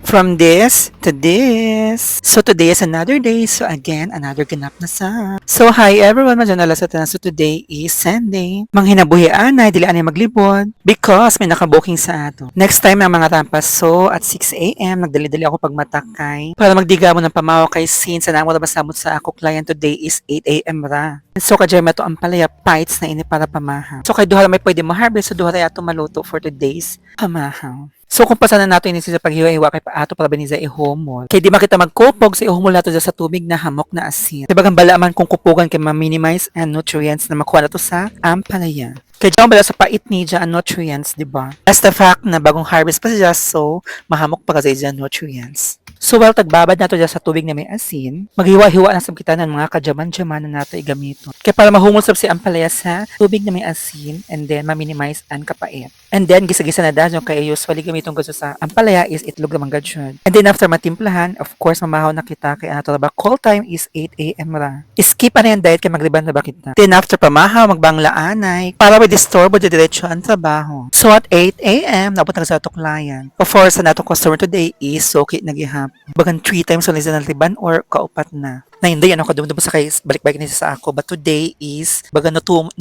From this to this. So today is another day. So again, another ganap na sa. So hi everyone, madyan alas at so today is Sunday. Manghinabuhian na, dili anay maglibod because may nakabooking sa ato. Next time ang mga tampas. So at 6 a.m. nagdali-dali ako pagmatakay para magdiga mo ng pamaw kay since na mo labas sa ako client today is 8 a.m. ra. So kadya to ang palaya pites na ini para pamahaw. So kay duha may pwede mo harvest so duha ato maluto for today's pamahaw. So kung pasanan nato ini sa paghiwa-hiwa kay paato para baniza ihomol. Kay di makita magkupog sa ihomol nato sa tubig na hamok na asin. Kay bagang balaman kung kupugan kay ma-minimize ang nutrients na makuha nato sa ampalaya. Kaya dyan bala sa pait ni dyan ang nutrients, di ba? That's the fact na bagong harvest pa siya so mahamok pa kasi dyan nutrients. So while tagbabad nato dyan sa tubig na may asin, maghiwa-hiwa na sa kita ng mga kadyaman-dyaman na nato igamito. Kaya para mahumol sa si ampalaya sa tubig na may asin and then ma-minimize ang kapait. And then gisa-gisa na dyan kaya usually gamitong gusto sa ampalaya is itlog lamang gadyan. And then after matimplahan, of course mamahaw na kita kaya nato ba call time is 8 a.m. ra. Skip na yung diet kay magliban na ba kita. Then after pamahaw, magbanglaanay para disturbo di diretso ang trabaho. So at 8 a.m. napunta sa ato client. Of course, sa nato customer today is okay naghihap. Bagan 3 times ulit sa naliban or kaupat na. Na hindi ano ko dumdum sa kay balik-balik niya sa ako. But today is baga no 2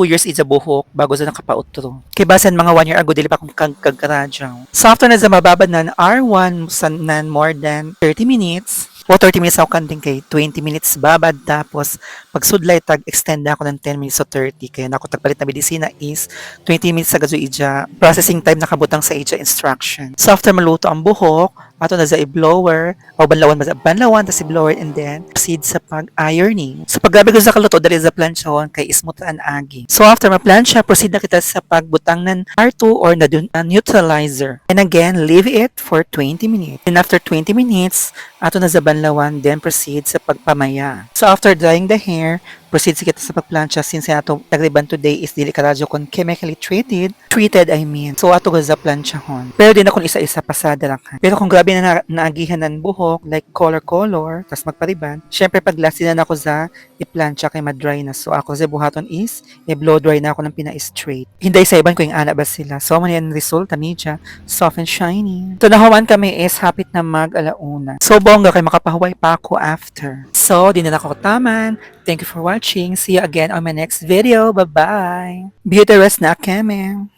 years is a buhok bago sa nakapautro. Kay basan mga 1 year ago dili pa akong kagkaradyaw. So after na sa mababad na R1 sa nan more than 30 minutes. O 30 minutes ako kanting kay 20 minutes babad tapos pag sudlay tag extend ako ng 10 minutes to 30 kaya nako tagpalit na medisina is 20 minutes sa gadyo ija processing time nakabutang sa ija instruction. So after maluto ang buhok ato na sa i-blower o banlawan tas i-blower and then proceed sa pag-ironing. So pag grabe ko sa kaluto dali sa planchahon kay ismooth an agi. So after ma-plancha proceed na kita sa pagbutang ng R2 or na neutralizer. And again leave it for 20 minutes. And after 20 minutes ato na sa banlawan then proceed sa pagpamaya. So after drying the hair proceed sa kita sa pagplancha since ato tagriban today is dili karadyo kon chemically treated I mean. So ato sa planchahon. Pero din ako isa-isa pasada lang. Pero kung grabe na naagihan ng buhok like color tas magpariban, syempre pag last na ako sa i-plancha kay ma-dry na. So ako sa buhaton is i-blow dry na ako ng pina-straight. Hindi sa iban ko yung ana ba sila. So man yan resulta media soft and shiny. So nahawan kami is hapit na mag-alauna. So bongga kay makapahuway pa ako after. So di na ako taman. Thank you for watching. See you again on my next video. Bye-bye. Beauty rest na kami.